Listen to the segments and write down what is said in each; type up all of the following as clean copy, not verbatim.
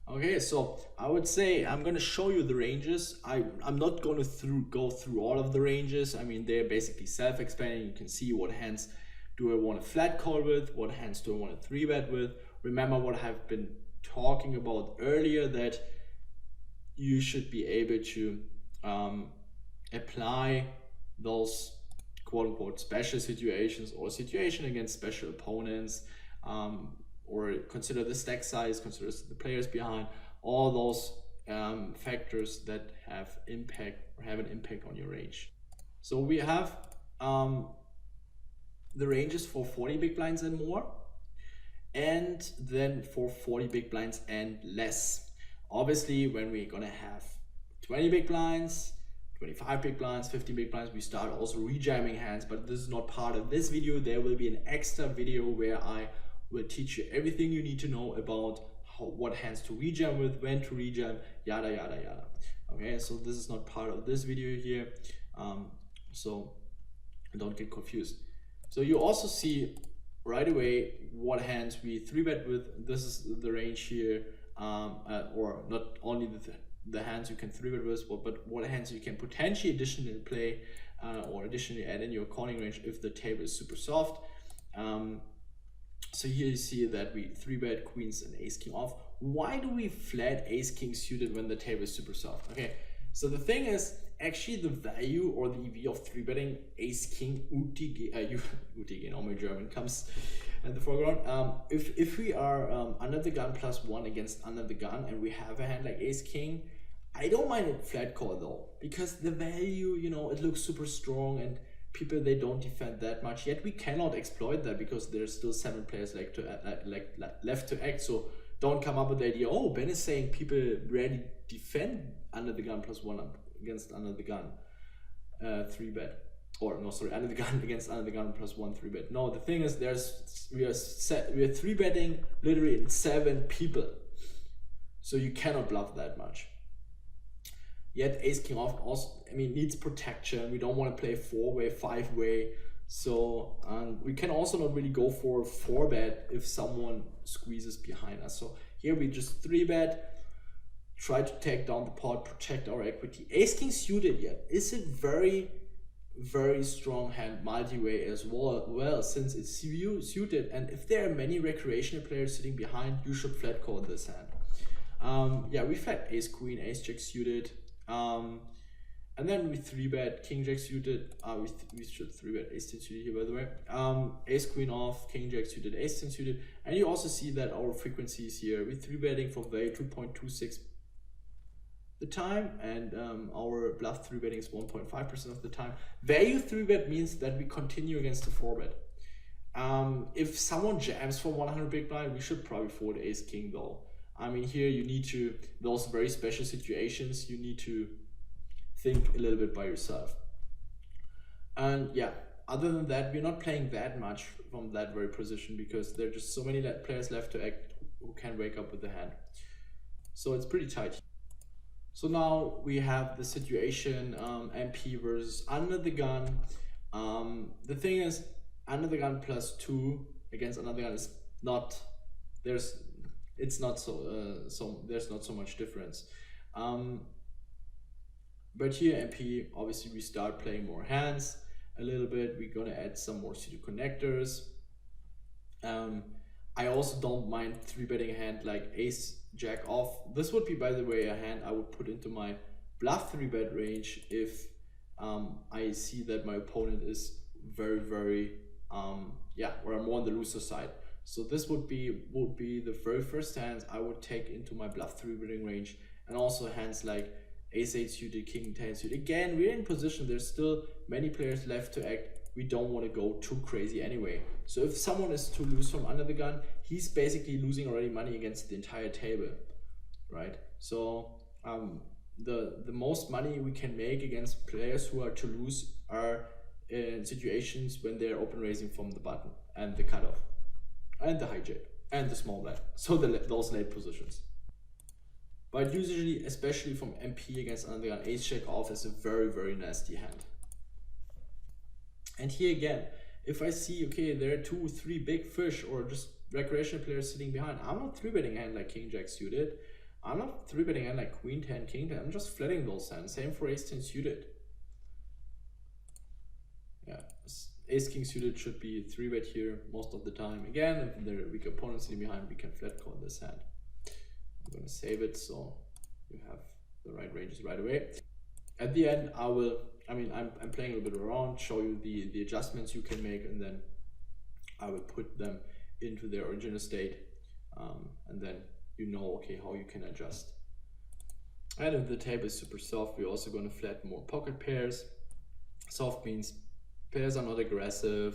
Okay, so I would say I'm gonna show you the ranges. I'm not going to go through all of the ranges. I mean, they're basically self-expanding. You can see what hands do I want a flat call with, what hands do I want a three bet with. Remember what I've been talking about earlier, that you should be able to apply those quote unquote special situations or situation against special opponents, or consider the stack size, consider the players behind, all those factors that have impact or have an impact on your range. So we have the ranges for 40 big blinds and more, and then for 40 big blinds and less. Obviously, when we're gonna have 20 big blinds, 25 big blinds, 50 big blinds, we start also rejamming hands, but this is not part of this video. There will be an extra video where I will teach you everything you need to know about what hands to rejam with, when to rejam, yada yada yada. Okay, so this is not part of this video here, so don't get confused. So you also see right away what hands we 3-bet with. This is the range here, or not only the hands you can 3-bet with, but what hands you can potentially additionally play or additionally add in your calling range if the table is super soft. So here you see that we 3-bet queens and ace king off. Why do we flat ace king suited when the table is super soft? Okay, so the thing is, actually the value or the EV of 3-betting ace king UTG, normal German, comes in the foreground. If we are under the gun +1 against under the gun and we have a hand like ace king, I don't mind a flat call though, because the value, you know, it looks super strong and people, they don't defend that much, yet we cannot exploit that because there's still 7 players left to act. So don't come up with the idea, oh, Ben is saying people rarely defend under the gun +1 against under the gun 3-bet, or no, sorry, under the gun against under the gun +1 3-bet. No, the thing is, we are 3-betting literally 7 people, so you cannot bluff that much. Yet ace king off also, I mean, needs protection. We don't want to play 4-way, 5-way. So we can also not really go for 4-bet if someone squeezes behind us. So here we just 3-bet, try to take down the pot, protect our equity. Ace king suited yet is a very, very strong hand multi-way as well, since it's suited. And if there are many recreational players sitting behind, you should flat call this hand. Yeah, we flat ace queen, ace jack suited. And then we 3-bet king jack suited. We should 3-bet ace 10 suited here, by the way. Ace queen off, king jack suited, ace 10 suited. And you also see that our frequencies here, we're 3-betting for value 2.26 the time, and our bluff 3-betting is 1.5% of the time. Value 3-bet means that we continue against the 4-bet. If someone jams for 100 big blind, we should probably fold ace king though. I mean, here you need to, those very special situations, you need to think a little bit by yourself. And yeah, other than that, we're not playing that much from that very position because there are just so many players left to act who can wake up with the hand. So it's pretty tight. So now we have the situation, MP versus under the gun. The thing is, under the gun +2 against under the gun is not, there's not so much difference. But here MP, obviously we start playing more hands a little bit. We're gonna add some more suited connectors. I also don't mind 3-betting a hand like ace jack off. This would be, by the way, a hand I would put into my bluff 3-bet range if I see that my opponent is very, very yeah, or I'm more on the loser side. So this would be the very first hands I would take into my bluff 3-betting range, and also hands like ace 8 suited, king 10 suited. Again, we're in position, there's still many players left to act. We don't want to go too crazy anyway. So if someone is to lose from under the gun, he's basically losing already money against the entire table, right? So the most money we can make against players who are to lose are in situations when they're open raising from the button and the cutoff and the hijack and the small blind, so those late positions. But usually, especially from MP against under the gun, ace jack off is a very, very nasty hand. And here again, if I see, okay, there are 2 or 3 big fish or just recreational players sitting behind, I'm not 3-betting a hand like king jack suited. I'm not 3-betting hand like queen 10, king 10. I'm just flatting those hands. Same for ace 10 suited. Yeah, ace king suited should be 3-bet here most of the time. Again, if there are weak opponents sitting behind, we can flat call this hand. I'm gonna save it so you have the right ranges right away. At the end, I'm playing a little bit around, show you the adjustments you can make, and then I will put them into their original state, and then you know, okay, how you can adjust. And if the table is super soft, we're also going to flatten more pocket pairs. Soft means pairs are not aggressive,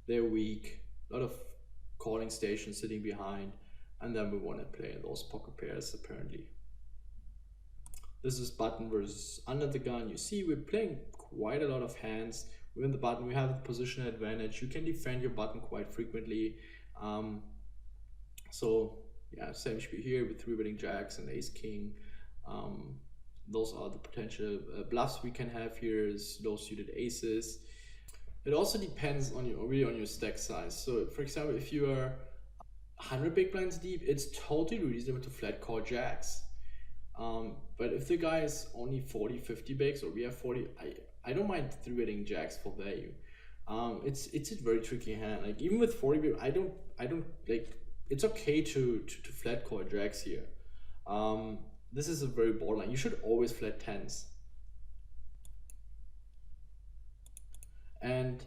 they're weak, a lot of calling stations sitting behind, and then we want to play those pocket pairs apparently. This is button versus under the gun. You see we're playing quite a lot of hands. We're in the button, we have the position advantage. You can defend your button quite frequently. So yeah, same spiel here with 3-betting jacks and ace king. Those are the potential bluffs we can have here, is low suited aces. It also depends on your stack size. So for example, if you are 100 big blinds deep, it's totally reasonable to flat call jacks. But if the guy is only 40-50 bigs, or we have 40, I don't mind 3-betting jacks for value. It's a very tricky hand. Like even with 40 bigs, I don't like. It's okay to flat call jacks here. This is a very borderline. You should always flat tens. And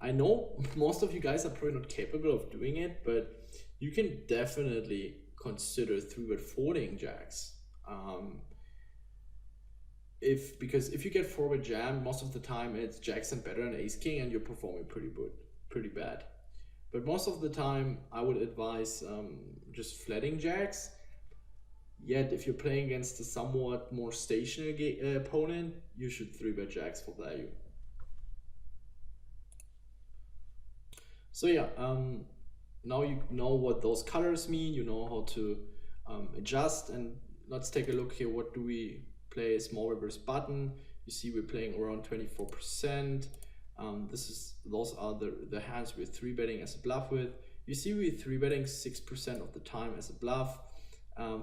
I know most of you guys are probably not capable of doing it, but you can definitely consider 3-bet folding jacks. Because if you get 4-bet jammed, most of the time it's jacks and better and ace king, and you're performing pretty bad. But most of the time, I would advise just flatting jacks. Yet, if you're playing against a somewhat more stationary opponent, you should 3-bet jacks for value. So yeah, now you know what those colors mean. You know how to adjust, and let's take a look here. What do we play? Small reverse button. You see we're playing around 24%. Those are the hands we're 3-betting as a bluff with. You see we're 3-betting 6% of the time as a bluff.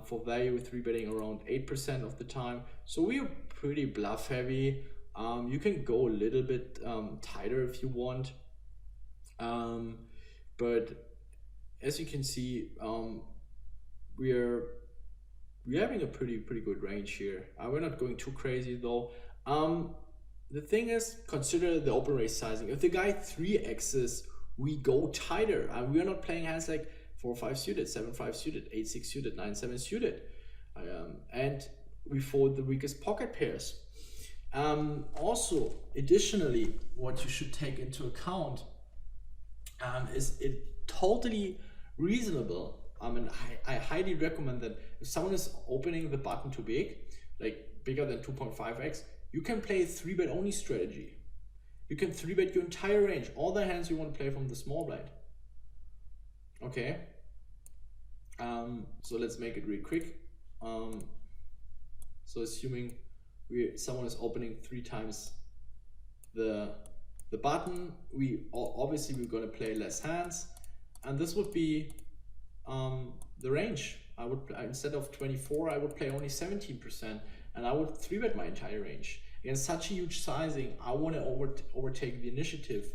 For value, we're 3-betting around 8% of the time. So we are pretty bluff heavy. You can go a little bit tighter if you want. But as you can see, we're having a pretty good range here. We're not going too crazy though. The thing is, consider the open raise sizing. If the guy 3x's, we go tighter. We are not playing hands like 4-5 suited, 7-5 suited, 8-6 suited, 9-7 suited. And we fold the weakest pocket pairs. Also, additionally, what you should take into account is it totally reasonable. I highly recommend that if someone is opening the button too big, like bigger than 2.5x, you can play a 3-bet only strategy. You can 3-bet your entire range, all the hands you want to play from the small blind. Okay. So let's make it real quick. So assuming someone is opening 3 times the button, obviously we're going to play less hands, and this would be the range. I would instead of 24, I would play only 17%, and I would 3-bet my entire range. Against such a huge sizing, I want to overtake the initiative,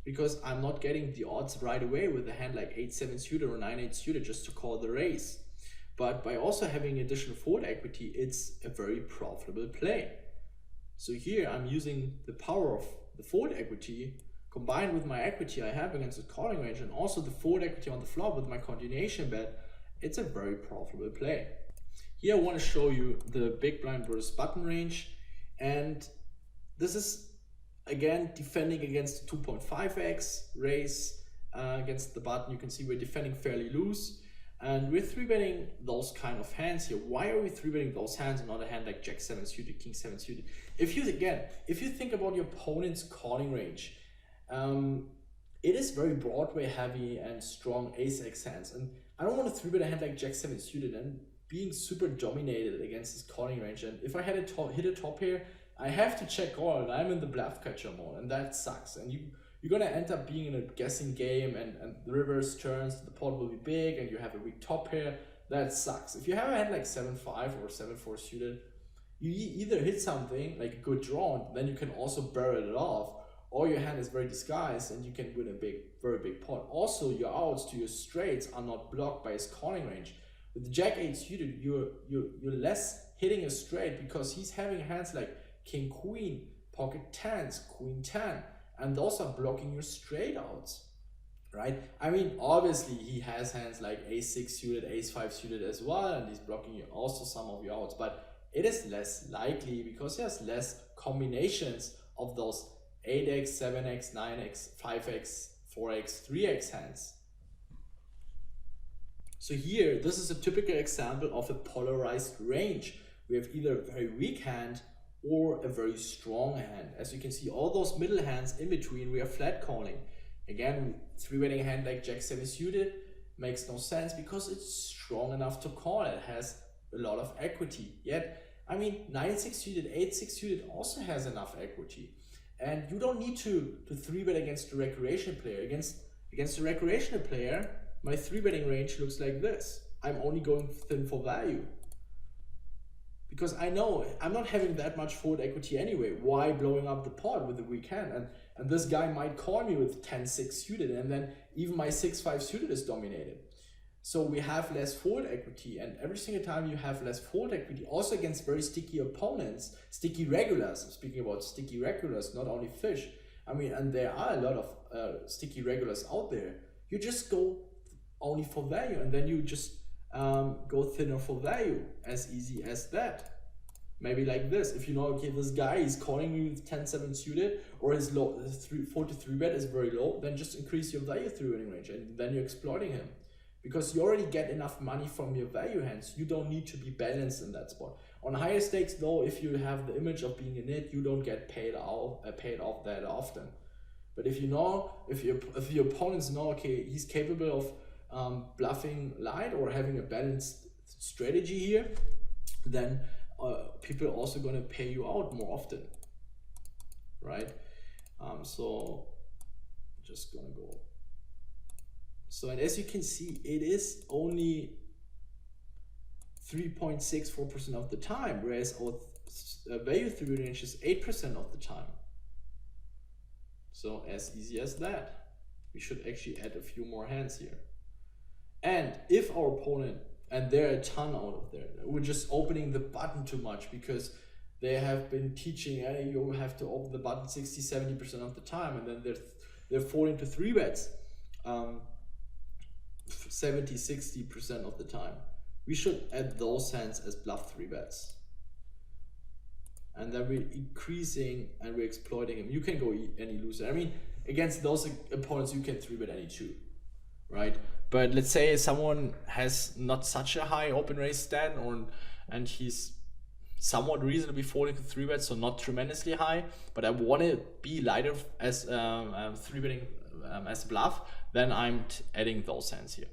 because I'm not getting the odds right away with a hand like 8-7 suited or 9-8 suited just to call the raise. But by also having additional fold equity, it's a very profitable play. So here I'm using the power of the fold equity combined with my equity I have against the calling range, and also the fold equity on the flop with my continuation bet. It's a very profitable play. Here I want to show you the big blind versus button range, and this is again defending against the 2.5x raise against the button. You can see we're defending fairly loose, and we're 3-betting those kind of hands here. Why are we 3-betting those hands and not a hand like Jack 7 suited, King 7 suited? If you think about your opponent's calling range, it is very Broadway heavy and strong ace-x hands, and I don't want to 3-bet a hand like Jack 7 suited and being super dominated against his calling range. And if I had hit a top here, I have to check call, and I'm in the bluff catcher mode, and that sucks. And you're gonna end up being in a guessing game, and the reverse turns, the pot will be big, and you have a weak top pair. that sucks. If you have a hand like 7-5 or 7-4 suited, you either hit something like a good draw, and then you can also barrel it off, or your hand is very disguised and you can win a very big pot. Also, your outs to your straights are not blocked by his calling range. With the Jack 8 suited, you're less hitting a straight because he's having hands like King Queen, Pocket 10s, Queen 10, and those are blocking your straight outs, right? I mean, obviously he has hands like Ace 6 suited, Ace 5 suited as well, and he's blocking you also some of your outs, but it is less likely because he has less combinations of those 8x, 7x, 9x, 5x, 4x, 3x hands. So here, this is a typical example of a polarized range. We have either a very weak hand or a very strong hand. As you can see, all those middle hands in between, we are flat calling. Again, 3-betting a hand like Jack 7 suited makes no sense because it's strong enough to call. It has a lot of equity. Yet, I mean, 9-6 suited, 8-6 suited also has enough equity. And you don't need to 3-bet against the recreational player. Against the recreational player, my 3-betting range looks like this. I'm only going thin for value. Because I know I'm not having that much fold equity anyway. Why blowing up the pot with a weak hand? And this guy might call me with 10-6 suited, and then even my 6-5 suited is dominated. So we have less fold equity, and every single time you have less fold equity, also against very sticky opponents, sticky regulars. I'm speaking about sticky regulars, not only fish. I mean, and there are a lot of sticky regulars out there. You just go only for value, and then you just go thinner for value, as easy as that. Maybe like this, if you know, okay, this guy is calling me with 10-7 suited, or his 4-3 bet is very low, then just increase your value 3-betting range, and then you're exploiting him. Because you already get enough money from your value hands, you don't need to be balanced in that spot. On higher stakes though, if you have the image of being a nit, you don't get paid off that often. But if you know, if your opponents know, okay, he's capable of bluffing light or having a balanced strategy here, then people are also going to pay you out more often, right? So just gonna go. So, and as you can see, it is only 3.64% of the time, whereas our value 3-betting range is 8% of the time. So as easy as that. We should actually add a few more hands here. And if our opponent, and there are a ton out of there, we're just opening the button too much because they have been teaching, you have to open the button 60-70% of the time, and then they're falling to 3-bets 70-60% of the time. We should add those hands as bluff 3-bets. And then we're increasing and we're exploiting him. You can go any loser. I mean, against those opponents, you can 3-bet any 2, right? But let's say someone has not such a high open raise stat, and he's somewhat reasonably falling to 3-bets, so not tremendously high, but I want to be lighter as 3-betting as bluff, then I'm adding those hands here.